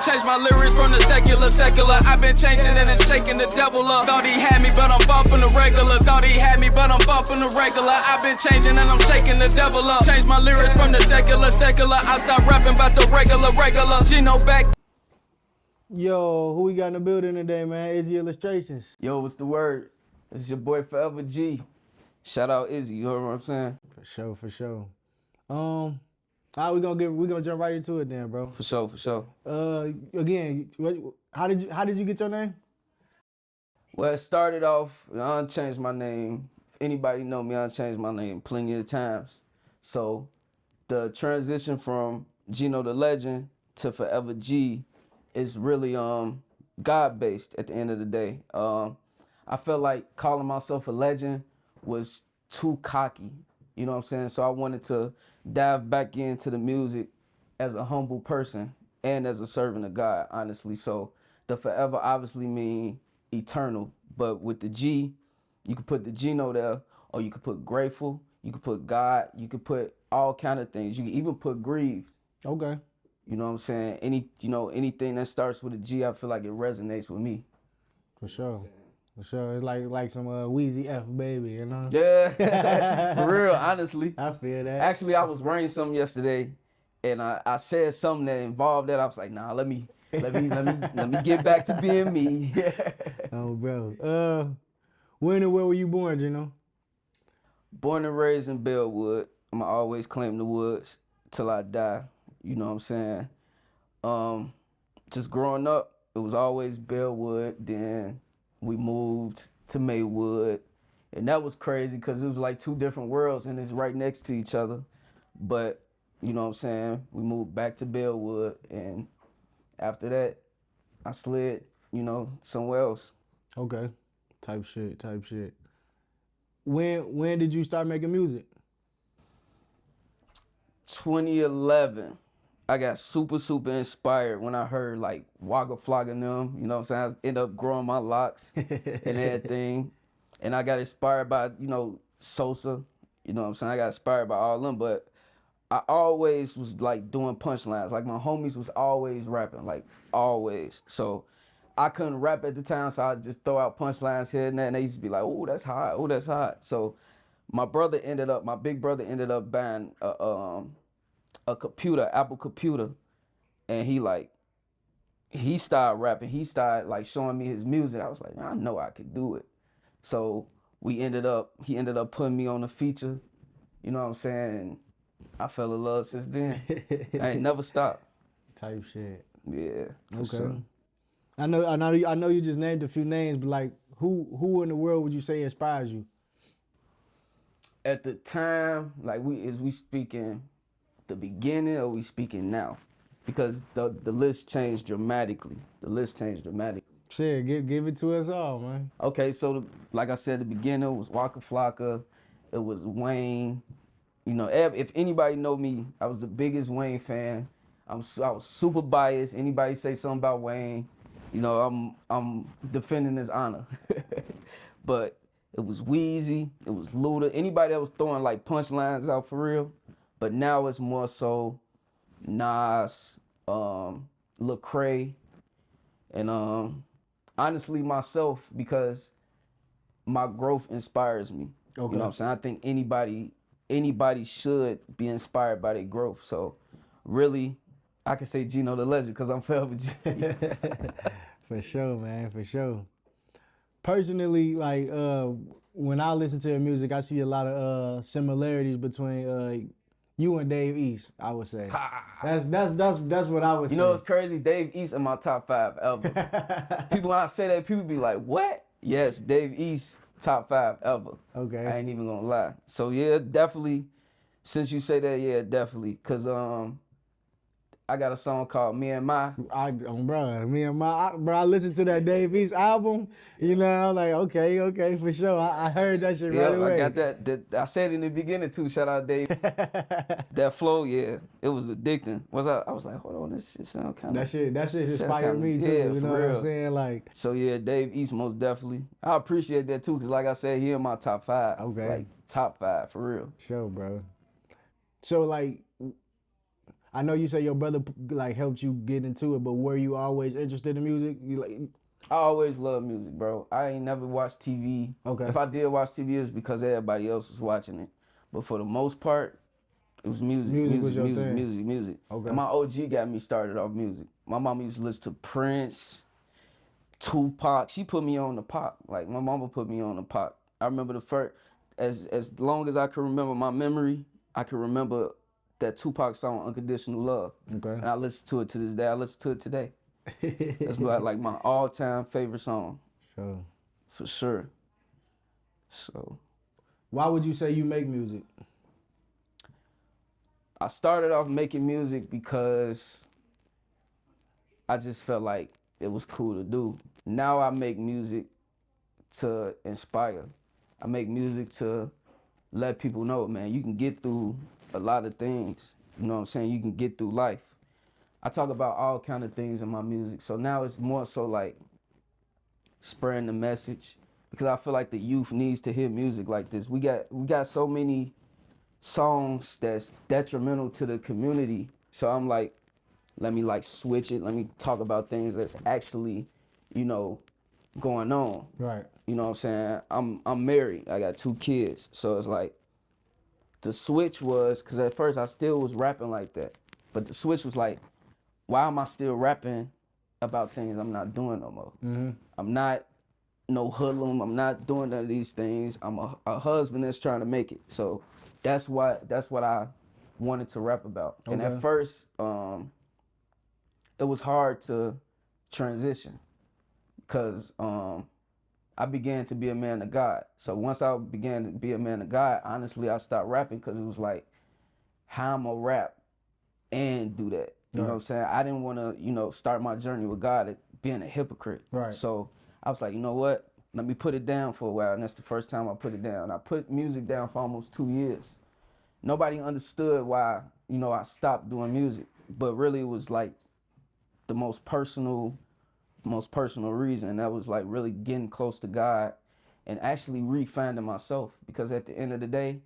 Change my lyrics from the secular. I've been changing and then shaking the devil up. Thought he had me, but I'm far from the regular. Thought he had me, but I'm far from the regular. I've been changing and I'm shaking the devil up. Change my lyrics from the secular. I start rapping about the regular. Gino back. Yo, who we got in the building today, man? Izzy Illustrations. Yo, what's the word? This is your boy Forever G. Shout out Izzy, you heard what I'm saying? For sure. All right, we gonna jump right into it then, bro. For sure. Again, how did you get your name? Well, it started off, I changed my name. If anybody know me, I changed my name plenty of times. So the transition from Gino the Legend to Forever G is really God-based at the end of the day. I felt like calling myself a legend was too cocky, you know what I'm saying? So I wanted to dive back into the music as a humble person and as a servant of God, honestly. So the forever obviously mean eternal, but with the G, you could put the Gino there, or you could put grateful, you could put God, you could put all kind of things. You could even put grieved. Okay. You know what I'm saying? Anything that starts with a G, I feel like it resonates with me. For sure. It's like some Wheezy F baby, you know? Yeah, for real, honestly. I feel that. Actually, I was writing something yesterday, and I said something that involved that. I was like, nah, let me get back to being me. Oh, bro. When and where were you born, Gino? Born and raised in Bellwood. I'ma always claim the woods till I die. You know what I'm saying? Just growing up, it was always Bellwood. Then we moved to Maywood, and that was crazy because it was like two different worlds and it's right next to each other. But you know what I'm saying? We moved back to Bellwood, and after that, I slid, somewhere else. Okay, type shit. When did you start making music? 2011. I got super inspired when I heard like Wagga Flocka and them, you know what I'm saying? I ended up growing my locks and everything. And I got inspired by, Sosa, you know what I'm saying? I got inspired by all of them, but I always was like doing punchlines. Like my homies was always rapping, like always. So I couldn't rap at the time, so I just throw out punchlines here and there, and they used to be like, oh, that's hot. So my big brother ended up buying a computer, Apple computer, and he started rapping. He started like showing me his music. I was like, I know I could do it. So he ended up putting me on a feature, you know what I'm saying? And I fell in love since then. I ain't never stopped. Type shit. Yeah. Okay. Sure. I know you just named a few names, but like who in the world would you say inspires you? At the time, like is we speaking the beginning or we speaking now? Because the list changed dramatically. Shit, give it to us all, man. Okay, so like I said, the beginning was Waka Flocka, it was Wayne. If anybody know me, I was the biggest Wayne fan. I was super biased. Anybody say something about Wayne, I'm defending his honor. But it was Weezy, it was Luda, anybody that was throwing like punchlines out for real. But now it's more so Nas, Lecrae, and honestly myself, because my growth inspires me. Okay. You know what I'm saying? I think anybody should be inspired by their growth. So really, I can say Gino the Legend because I'm Forever G. For sure, man, for sure. Personally, like when I listen to your music, I see a lot of similarities between you and Dave East, I would say. That's what I would say. You know what's crazy? Dave East in my top 5 ever. People, when I say that, people be like, what? Yes, Dave East, top 5 ever. Okay. I ain't even gonna lie. So yeah, definitely, since you say that, yeah, definitely. Cause I got a song called Me and My. I listened to that Dave East album, I'm like, okay, for sure. I heard that shit right away. I got that. I said in the beginning too, shout out Dave. That flow, yeah, it was addicting. I was like, hold on, this shit sound kind of... That shit inspired me too, yeah, you know real. What I'm saying? Like, so yeah, Dave East most definitely. I appreciate that too, cause like I said, he in my top 5. Okay. Like top 5, for real. Sure, bro. So like, I know you say your brother like helped you get into it, but were you always interested in music? You like? I always loved music, bro. I ain't never watched TV. Okay. If I did watch TV, it was because everybody else was watching it. But for the most part, it was music. Music was your music, thing. music. Okay. And my OG got me started off music. My mama used to listen to Prince, Tupac. She put me on the pop. Like my mama put me on the pop. I remember the first, as long as I can remember my memory, I can remember that Tupac song "Unconditional Love." Okay. And I listen to it to this day. I listen to it today. That's like my all-time favorite song. Sure. For sure. So Why would you say you make music? I started off making music because I just felt like it was cool to do. Now I make music to inspire. I make music to let people know, man, you can get through a lot of things. You know what I'm saying? You can get through life. I talk about all kind of things in my music. So now it's more so like spreading the message, because I feel like the youth needs to hear music like this. We got so many songs that's detrimental to the community. So I'm like, let me like switch it. Let me talk about things that's actually, you know, going on. Right. You know what I'm saying? I'm married. I got 2 kids. So it's like the switch was, because at first I still was rapping like that. But the switch was like, why am I still rapping about things I'm not doing no more? Mm-hmm. I'm not no hoodlum. I'm not doing none of these things. I'm a husband that's trying to make it. So that's what I wanted to rap about. Okay. And at first, it was hard to transition because I began to be a man of God. So once I began to be a man of God, honestly, I stopped rapping because it was like, how I'm gonna rap and do that? You know what I'm saying? I didn't want to, you know, start my journey with God at being a hypocrite. Right. So I was like, you know what? Let me put it down for a while. And that's the first time I put it down. I put music down for almost 2 years. Nobody understood why, you know, I stopped doing music. But really it was like the most personal reason. And that was like really getting close to God and actually refinding myself. Because at the end of the day,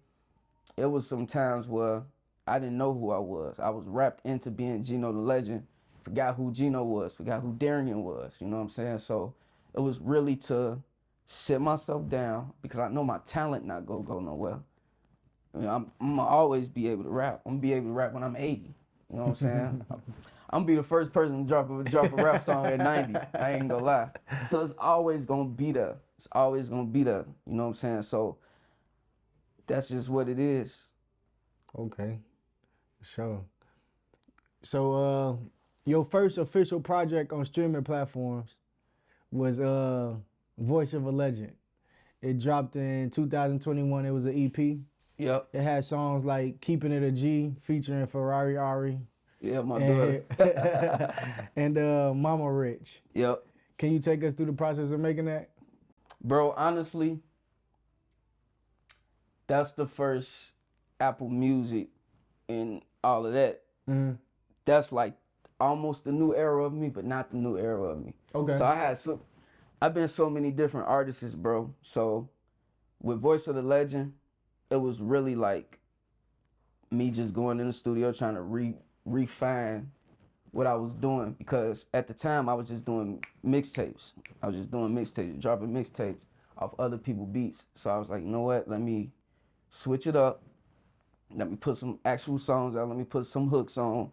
it was some times where I didn't know who I was. I was wrapped into being Gino the Legend, forgot who Gino was, forgot who Darian was, you know what I'm saying? So it was really to sit myself down because I know my talent not gonna go nowhere. I mean, I'm gonna always be able to rap. I'm gonna be able to rap when I'm 80, you know what I'm saying? I'm gonna be the first person to drop a rap song at 90, I ain't gonna lie. So it's always gonna be there. It's always gonna be there, you know what I'm saying? So that's just what it is. Okay. Sure. So your first official project on streaming platforms was Voice of a Legend. It dropped in 2021. It was an EP. Yep. It had songs like Keeping It a G featuring Ferrari Ari. Yeah, my daughter. And Mama Rich. Yep. Can you take us through the process of making that? Bro, honestly, that's the first Apple Music and all of that. Mm-hmm. That's like almost the new era of me, but not the new era of me. Okay. So I've been so many different artists, bro. So with Voice of the Legend, it was really like me just going in the studio trying to refine what I was doing, because at the time I was just doing mixtapes. I was just doing mixtapes, dropping mixtapes off other people's beats. So I was like, you know what? Let me switch it up. Let me put some actual songs out. Let me put some hooks on.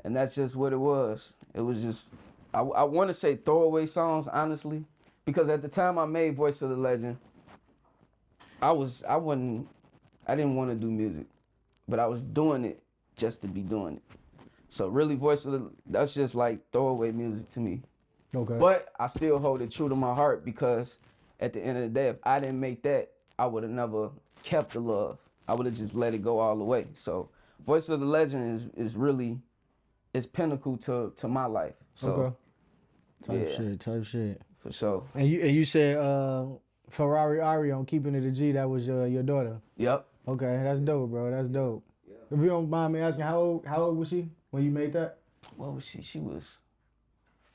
And that's just what it was. It was just, I want to say throwaway songs, honestly, because at the time I made Voice of the Legend, I didn't want to do music, but I was doing it just to be doing it. So really that's just like throwaway music to me. Okay. But I still hold it true to my heart, because at the end of the day, if I didn't make that, I would have never kept the love. I would have just let it go all the way. So Voice of the Legend is really, it's pinnacle to my life. So, okay. Type shit. For sure. And you said Ferrari Ari on Keeping It a G, that was your daughter. Yep. Okay, that's dope, bro. That's dope. Yeah. If you don't mind me asking, how old was she when you made that? What was she? She was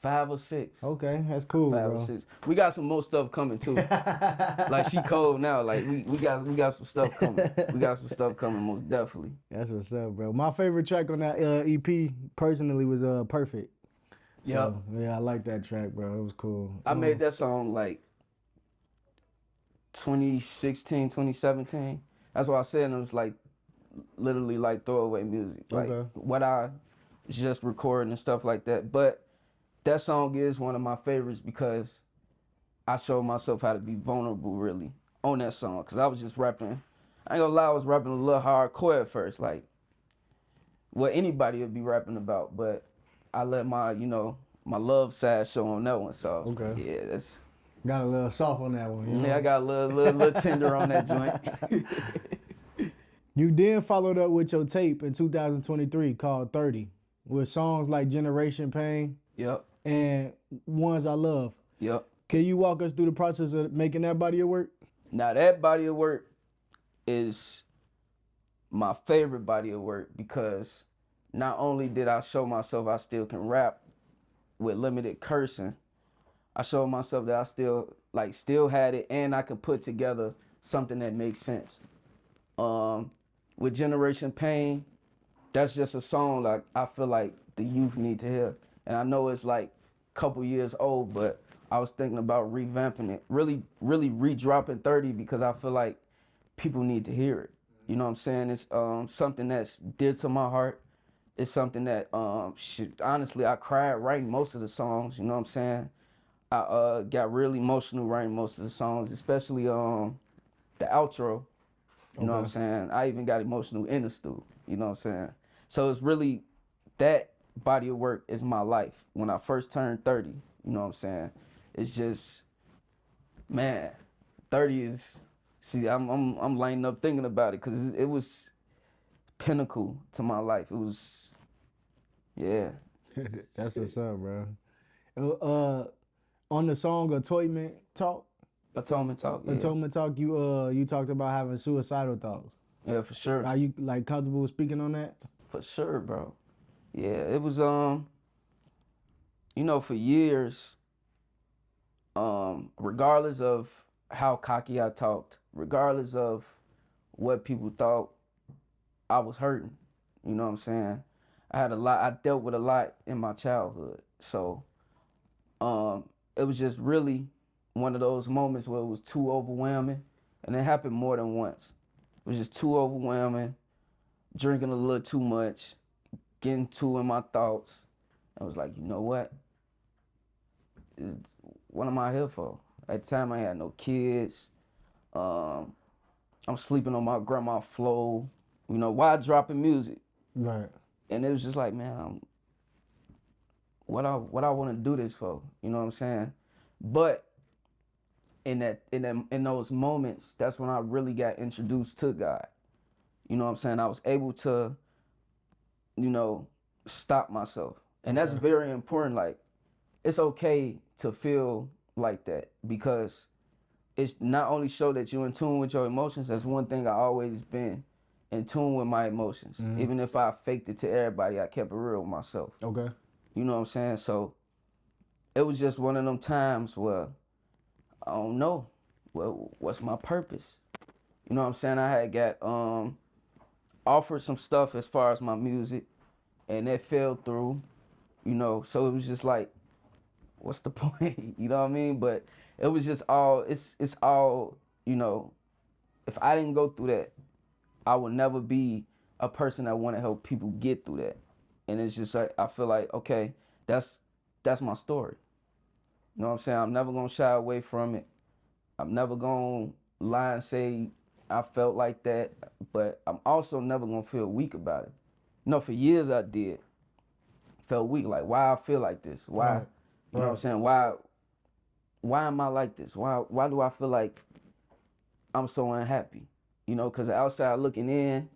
5 or 6. Okay, that's cool, 5 bro. or 6. We got some more stuff coming too. Like she cold now. Like we got some stuff coming. We got some stuff coming most definitely. That's what's up, bro. My favorite track on that EP personally was Perfect. So, yeah, I like that track, bro. It was cool. I made that song like 2016, 2017. That's why I said it was like literally like throwaway music. Like what I just recording and stuff like that. But that song is one of my favorites because I showed myself how to be vulnerable really on that song. Cause I was just rapping. I ain't gonna lie, I was rapping a little hardcore at first, like what anybody would be rapping about. But I let my, my love side show on that one. So yeah, that's got a little soft on that one. Yeah, I got a little tender on that joint. You then followed up with your tape in 2023 called 30 with songs like Generation Pain. Yep. And Ones I Love. Yep. Can you walk us through the process of making that body of work? Now that body of work is my favorite body of work because not only did I show myself I still can rap with limited cursing, I showed myself that I still had it and I could put together something that makes sense. With Generation Pain, that's just a song like I feel like the youth need to hear. And I know it's like a couple years old, but I was thinking about revamping it, really redropping 30 because I feel like people need to hear it. You know what I'm saying? It's something that's dear to my heart. It's something that honestly, I cried writing most of the songs. You know what I'm saying? I got really emotional writing most of the songs, especially the outro. You know what I'm saying? I even got emotional in the studio. You know what I'm saying? So it's really that body of work is my life. When I first turned 30, you know what I'm saying? It's just, man, 30 is. See, I'm lining up thinking about it because it was pinnacle to my life. It was, yeah. That's what's up, bro. On the song Atonement Talk. Atonement Talk. Yeah. Atonement Talk. You talked about having suicidal thoughts. Yeah, for sure. Are you like comfortable speaking on that? For sure, bro. Yeah, it was for years, regardless of how cocky I talked, regardless of what people thought, I was hurting. You know what I'm saying? I dealt with a lot in my childhood. So it was just really one of those moments where it was too overwhelming. And it happened more than once. It was just too overwhelming, drinking a little too much, getting too in my thoughts. I was like, you know what? What am I here for? At the time, I had no kids. I'm sleeping on my grandma's floor. Why dropping music? Right. And it was just like, man, what I want to do this for? You know what I'm saying? But in those moments, that's when I really got introduced to God. You know what I'm saying? I was able to, stop myself. And that's very important. Like, it's okay to feel like that because it's not only show that you're in tune with your emotions. That's one thing I always been in tune with my emotions. Mm-hmm. Even if I faked it to everybody, I kept it real with myself. Okay. You know what I'm saying? So it was just one of them times where I don't know, well, what's my purpose? You know what I'm saying? I had got offered some stuff as far as my music, and it fell through. So it was just like, what's the point? You know what I mean? But it was just all, it's all, if I didn't go through that, I would never be a person that want to help people get through that. And it's just like, I feel like, okay, that's my story. You know what I'm saying? I'm never gonna shy away from it. I'm never gonna lie and say I felt like that, but I'm also never gonna feel weak about it. For years I did. Felt weak, like why I feel like this? Why? Right. You know what I'm saying? Why am I like this? Why do I feel like I'm so unhappy? Because the outside looking in,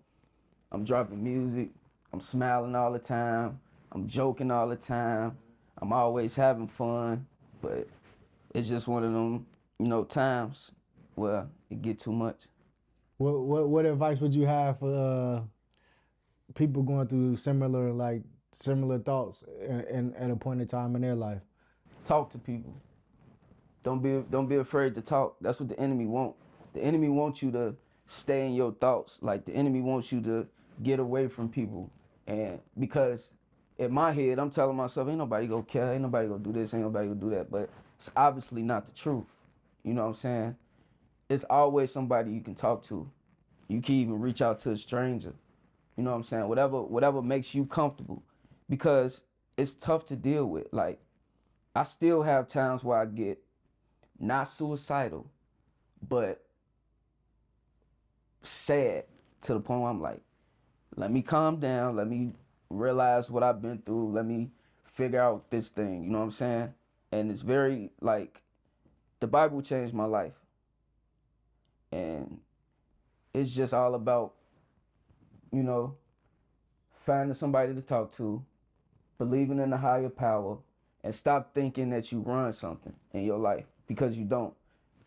I'm dropping music, I'm smiling all the time, I'm joking all the time, I'm always having fun, but it's just one of them, times where it get too much. What advice would you have for people going through similar thoughts at a point in time in their life? talk to people. Don't be afraid to talk. That's what the enemy want. The enemy wants you to stay in your thoughts. Like the enemy wants you to get away from people. And because in my head, I'm telling myself, ain't nobody gonna care, ain't nobody gonna do this, ain't nobody gonna do that. But it's obviously not the truth. You know what I'm saying? It's always somebody you can talk to. You can even reach out to a stranger. You know what I'm saying? Whatever makes you comfortable. Because it's tough to deal with. Like, I still have times where I get not suicidal, but sad to the point where I'm like, let me calm down, let me realize what I've been through, let me figure out this thing, you know what I'm saying? And it's very, like, the Bible changed my life. And it's just all about, you know, finding somebody to talk to, believing in a higher power, and stop thinking that you run something in your life, because you don't.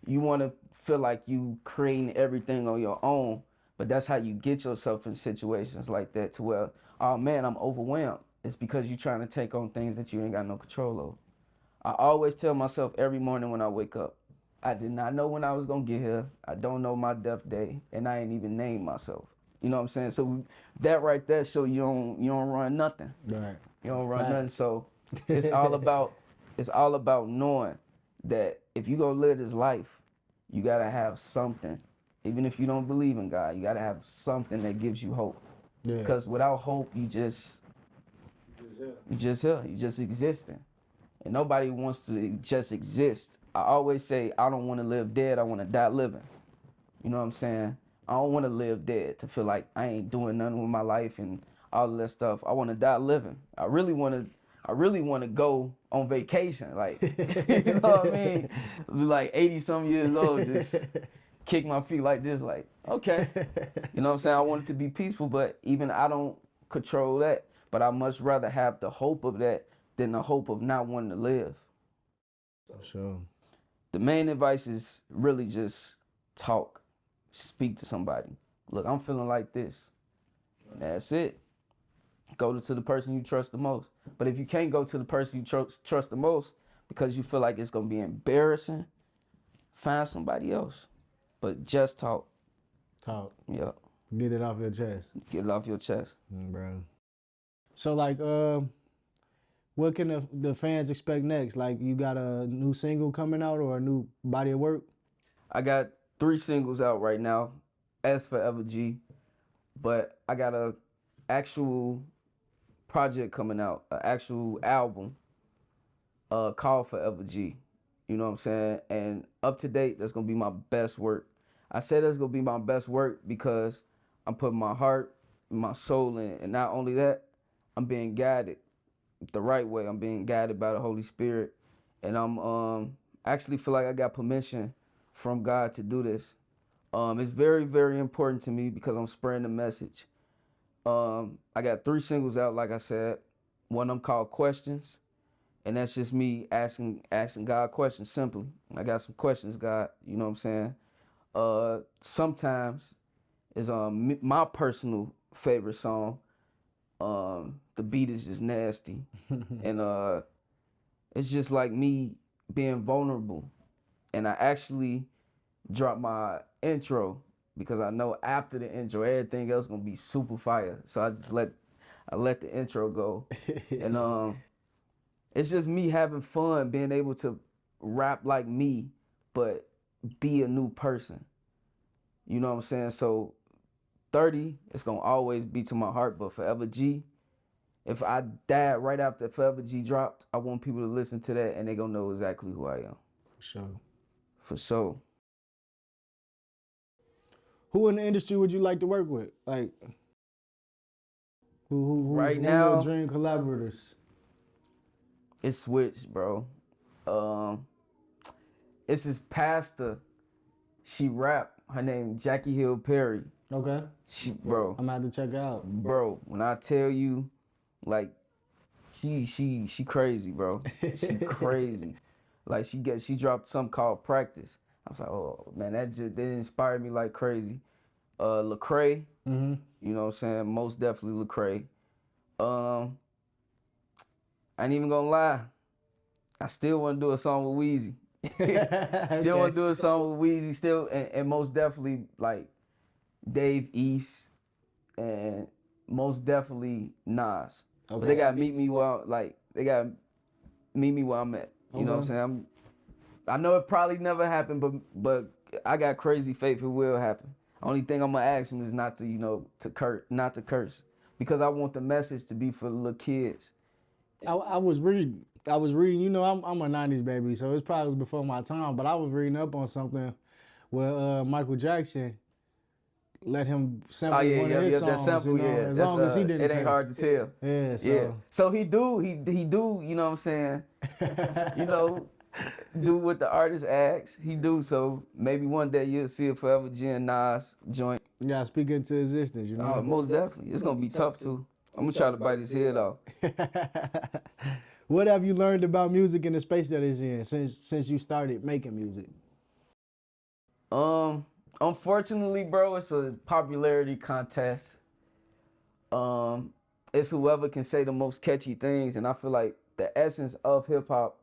You want to feel like you creating everything on your own, but that's how you get yourself in situations like that to where, oh man, I'm overwhelmed. It's because you're trying to take on things that you ain't got no control over. I always tell myself every morning when I wake up, I did not know when I was gonna get here. I don't know my death day, and I ain't even named myself. You know what I'm saying? So that right there show you don't run nothing. Right. You don't run Facts. nothing. So it's all about knowing that if you gonna live this life, you gotta have something. Even if you don't believe in God, you gotta have something that gives you hope. Yeah. Because without hope, you just here. You just existing. And nobody wants to just exist. I always say, I don't want to live dead. I want to die living. You know what I'm saying? I don't want to live dead to feel like I ain't doing nothing with my life and all of that stuff. I want to die living. I really want to go on vacation. Like, you know what I mean? Be like 80 some years old, just kick my feet like this, like, okay. You know what I'm saying? I want it to be peaceful, but even I don't control that. But I much rather have the hope of that than the hope of not wanting to live. For sure. The main advice is really just talk, speak to somebody. Look, I'm feeling like this. And that's it. Go to the person you trust the most. But if you can't go to the person you trust the most because you feel like it's gonna be embarrassing, find somebody else. But just talk. Talk. Yeah. Get it off your chest. Get it off your chest. Bro. So like, what can the fans expect next? Like, you got a new single coming out or a new body of work? I got 3 singles out right now, as Forever G, but I got a actual project coming out, an actual album called Forever G. You know what I'm saying? And up to date, that's gonna be my best work. I say that's gonna be my best work because I'm putting my heart, my soul in it, and not only that, I'm being guided the right way. I'm being guided by the Holy Spirit, and I'm actually feel like I got permission from God to do this. It's very, very important to me because I'm spreading the message. I got 3 singles out, like I said. One of them called Questions, and that's just me asking God questions simply. I got some questions, God. You know what I'm saying? Sometimes is my personal favorite song. The beat is just nasty, and it's just like me being vulnerable. And I actually dropped my intro because I know after the intro everything else gonna be super fire. So I let the intro go, and it's just me having fun, being able to rap like me, but be a new person. You know what I'm saying? So 30, it's gonna always be to my heart, but Forever G, if I died right after Forever G dropped, I want people to listen to that and they gonna know exactly who I am. For sure. For sure. Who in the industry would you like to work with? Like, who Right who now, your dream collaborators? it's switched, bro. It's his pastor. She rap. Her name Jackie Hill Perry. Okay. Bro. I'm gonna have to check it out. Bro, when I tell you, like, she crazy, bro. She crazy. Like she dropped something called Practice. I was like, oh man, that inspired me like crazy. Lecrae, you know what I'm saying? Most definitely Lecrae. I ain't even gonna lie. I still want to do a song with Weezy. Still want to do a song with Weezy. Still, and most definitely like Dave East, and most definitely Nas. Okay. But they got to meet me where I'm at. You know what I'm saying? I know it probably never happened, but I got crazy faith it will happen. Only thing I'm gonna ask him is not to, not to curse, because I want the message to be for the little kids. I was reading. You know, I'm a '90s baby, so it's probably before my time. But I was reading up on something where Michael Jackson let him sample one of his songs. That sample, you know, yeah. as long as he didn't. It ain't curse. hard to tell. Yeah. So. Yeah. So he do. You know what I'm saying? You know, do what the artist asks. He do. So maybe one day you'll see a Forever G and Nas joint. Yeah, speak into existence. You know. Oh, most definitely. It's gonna be tough too. I'm gonna try to bite his head off. What have you learned about music in the space that it's in since you started making music? Unfortunately, bro, it's a popularity contest. It's whoever can say the most catchy things, and I feel like the essence of hip hop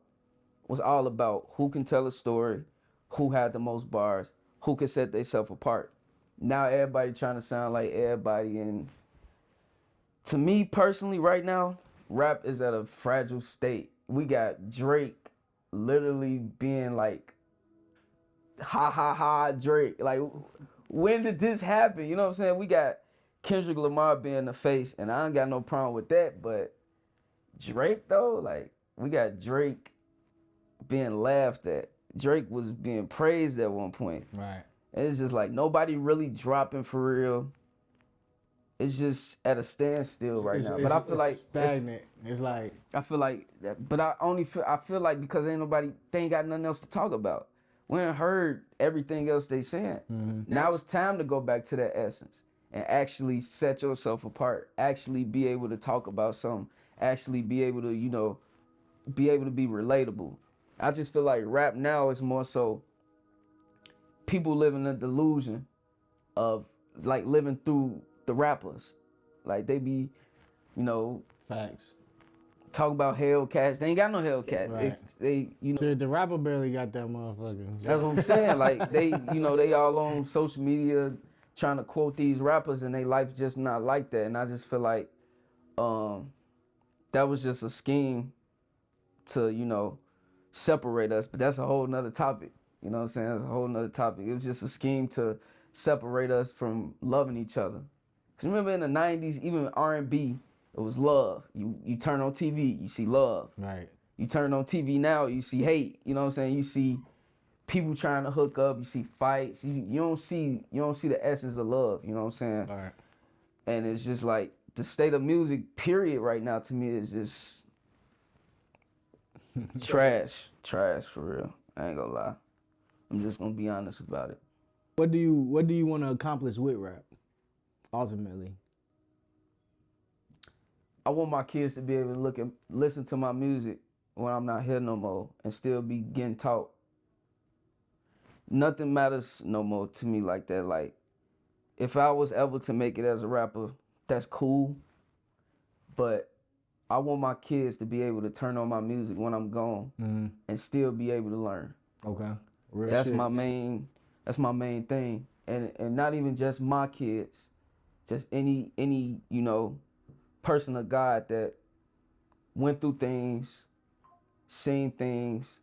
was all about who can tell a story, who had the most bars, who can set themselves apart. Now everybody trying to sound like everybody, and to me personally right now, rap is at a fragile state. We got Drake literally being like, ha ha ha, Drake. Like, when did this happen? You know what I'm saying? We got Kendrick Lamar being the face, and I ain't got no problem with that, but Drake though, like, we got Drake being laughed at. Drake was being praised at one point. Right. And it's just like nobody really dropping for real. It's just at a standstill right now. But I feel like stagnant. It's like I feel like that, but I feel like because they ain't got nothing else to talk about. We ain't heard everything else they saying. Mm-hmm. Now it's time to go back to that essence and actually set yourself apart. Actually be able to talk about something. Actually be able to, be relatable. I just feel like rap now is more so people living a delusion of like living through the rappers. Like they be, facts. Talk about Hellcats. They ain't got no Hellcat. Right. They Shit, the rapper barely got that motherfucker. That's what I'm saying. Like they, they all on social media trying to quote these rappers, and they life just not like that. And I just feel like that was just a scheme to, separate us. But that's a whole nother topic. You know what I'm saying? That's a whole nother topic. It was just a scheme to separate us from loving each other. Cause remember in the 90s, even R&B, it was love. You turn on TV, you see love. Right. You turn on TV now, you see hate. You know what I'm saying? You see people trying to hook up. You see fights. You don't see the essence of love. You know what I'm saying? All right. And it's just like the state of music, period, right now to me is just trash for real. I ain't gonna lie. I'm just gonna be honest about it. What do you want to accomplish with rap, ultimately? I want my kids to be able to listen to my music when I'm not here no more and still be getting taught. Nothing matters no more to me like that. Like, if I was ever to make it as a rapper, that's cool. But I want my kids to be able to turn on my music when I'm gone and still be able to learn. Okay. That's my main thing. And not even just my kids, just any person of God that went through things, seen things,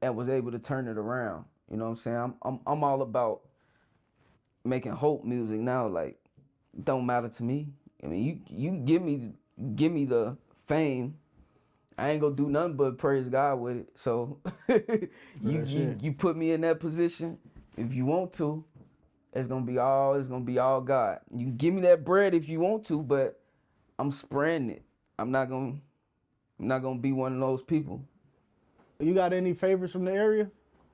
and was able to turn it around. You know what I'm saying? I'm all about making hope music now. Like, it don't matter to me. I mean, you give me the fame, I ain't gonna do nothing but praise God with it. So you put me in that position. If you want to, it's gonna be all God. You can give me that bread if you want to, but I'm spreading it. I'm not gonna be one of those people. You got any favorites from the area?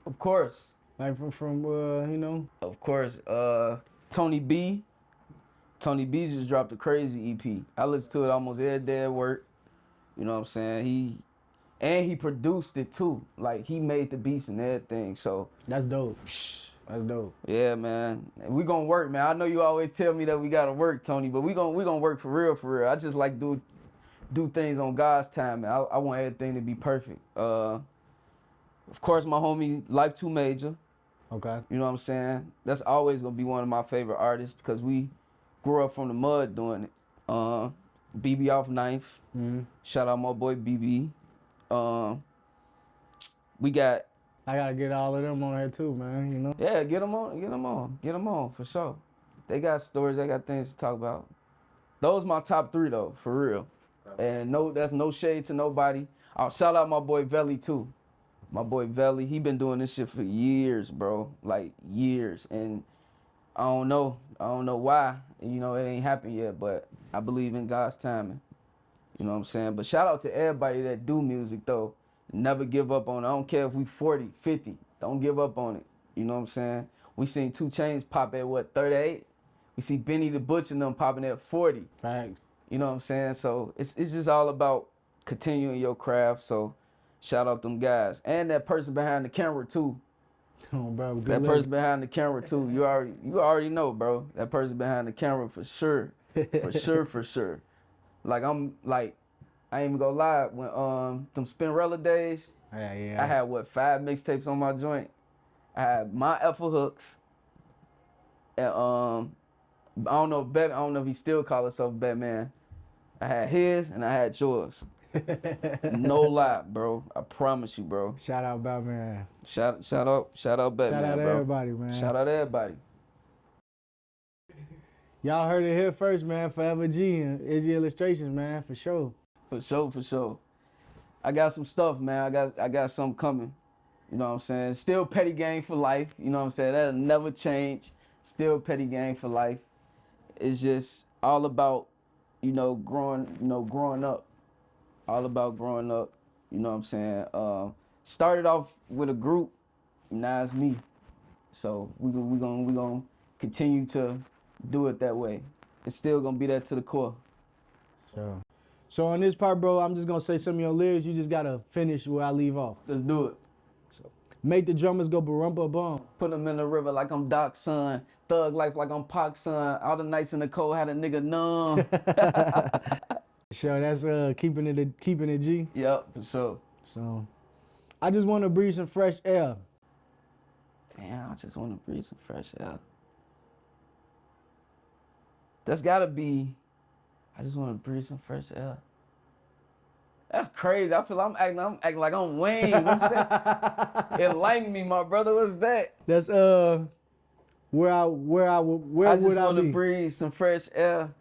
Of course. Like from Of course. Tony B. Tony B just dropped a crazy EP. I listen to it almost every day at work. You know what I'm saying? He produced it too. Like, he made the beats and everything. So that's dope. That's dope. Yeah, man. We gonna work, man. I know you always tell me that we gotta work, Tony, but we gonna work for real. I just like do things on God's time. And I want everything to be perfect. Of course, my homie Life Too Major. Okay. You know what I'm saying? That's always gonna be one of my favorite artists because we grew up from the mud doing it. BB off Ninth. Shout out my boy BB. We got. I gotta get all of them on here too, man. You know. Yeah, get them on for sure. They got stories, they got things to talk about. Those my top 3 though, for real. And no, that's no shade to nobody. I'll shout out my boy Velly too. My boy Velly, he been doing this shit for years, bro. Like years. And I don't know why. You know, it ain't happened yet, but I believe in God's timing. You know what I'm saying? But shout out to everybody that do music though. Never give up on it. I don't care if we 40, 50. Don't give up on it. You know what I'm saying? We seen 2 Chainz pop at what, 38? We see Benny the Butcher and them popping at 40. Facts. You know what I'm saying? So it's just all about continuing your craft. So shout out them guys. And that person behind the camera too. Oh, bro, good That luck. person behind the camera too. You already know, bro. That person behind the camera for sure. For sure. Like I ain't even gonna lie, when them Spinrella days, Yeah. I had 5 mixtapes on my joint. I had my Effa Hooks, and I don't know if he still call himself Batman. I had his and I had yours. No lie, bro. I promise you, bro. Shout out Batman. Shout out Batman, Shout out bro. everybody, man. Shout out everybody. Y'all heard it here first, man. Forever G and Izzy Illustrations, man, for sure. For sure. I got some stuff, man. I got something coming. You know what I'm saying? Still Petty Gang for life. You know what I'm saying? That'll never change. Still Petty Gang for life. It's just all about, growing up. All about growing up. You know what I'm saying? Started off with a group. Now it's me. So we gonna continue to do it that way. It's still gonna be that to the core. Sure. So on this part, bro, I'm just gonna say some of your lyrics. You just gotta finish where I leave off. Let's do it. So, make the drummers go barumpa bum. Put them in the river like I'm Doc Son. Thug life like I'm Pac Son. All the nights in the cold had a nigga numb. Sure, that's keeping it G. Yep, for sure. So, I just want to breathe some fresh air. Damn, I just want to breathe some fresh air. That's gotta be. I just want to breathe some fresh air. That's crazy. I feel I'm acting like I'm Wayne. What's that? Enlighten me, my brother. What's that? That's where I would just I want to be? breathe some fresh air.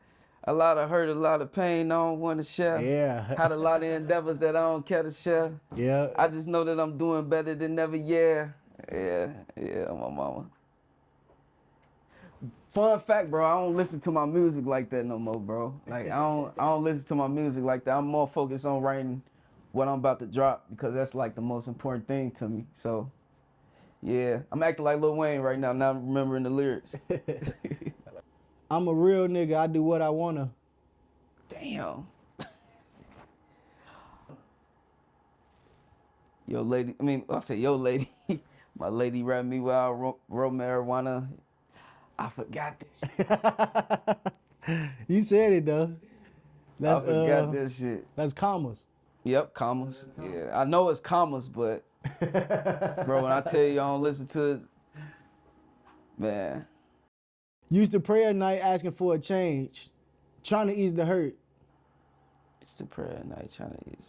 A lot of hurt, a lot of pain. I don't want to share. Yeah. Had a lot of endeavors that I don't care to share. Yeah. I just know that I'm doing better than ever. Yeah, my mama. Fun fact, bro, I don't listen to my music like that no more, bro. Like I don't listen to my music like that. I'm more focused on writing what I'm about to drop because that's like the most important thing to me. So yeah, I'm acting like Lil Wayne right now, not remembering the lyrics. I'm a real nigga. I do what I wanna. Damn. Yo lady, I say yo lady. My lady wrapped me while I roll marijuana. I forgot this. You said it though. I forgot this shit. That's commas. Yep, commas. Yeah, I know it's commas, but bro, when I tell you I don't listen to it, man. Used to pray at night asking for a change, trying to ease the hurt. Used to pray at night trying to ease.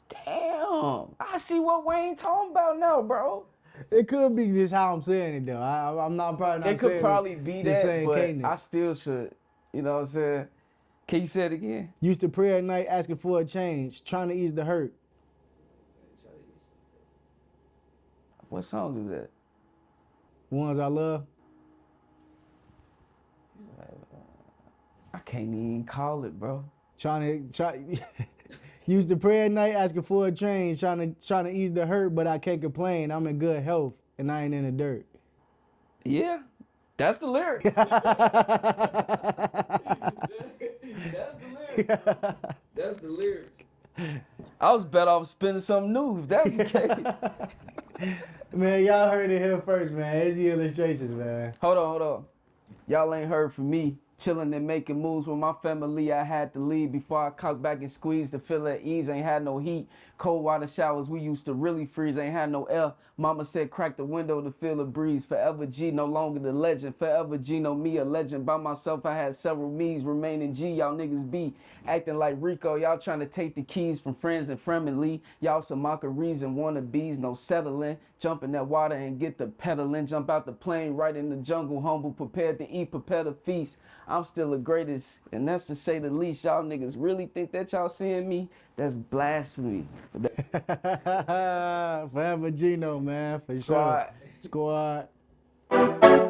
Damn, I see what Wayne talking about now, bro. It could be just how I'm saying it though. I'm not probably not It saying could probably be the that, same but cadence. I still should. You know what I'm saying? Can you say it again? Used to pray at night asking for a change, trying to ease the hurt. What song is that? Ones I love. I can't even call it, bro. Used to pray at night asking for a change, trying to ease the hurt, but I can't complain. I'm in good health and I ain't in the dirt. Yeah, that's the lyrics. That's the lyrics. I was better off spinning something new if that's the case. Man, y'all heard it here first, man. It's the illustrations, man. Hold on. Y'all ain't heard from me Chilling and making moves with my family, I had to leave before I cocked back and squeezed to feel at ease. Ain't had no heat, cold water showers, we used to really freeze. Ain't had no air, mama said crack the window to feel the breeze. Forever G, no longer the legend. Forever G, no me, a legend. By myself, I had several me's. Remaining G, y'all niggas be acting like Rico. Y'all trying to take the keys from friends and family. Y'all some mockeries and wannabes, no settling. Jump in that water and get the pedaling. Jump out the plane, right in the jungle, humble, prepared to eat, prepared to feast. I'm still the greatest, and that's to say the least. Y'all niggas really think that y'all seeing me? That's blasphemy. Forever Gino, man, for Squad. sure. Squad.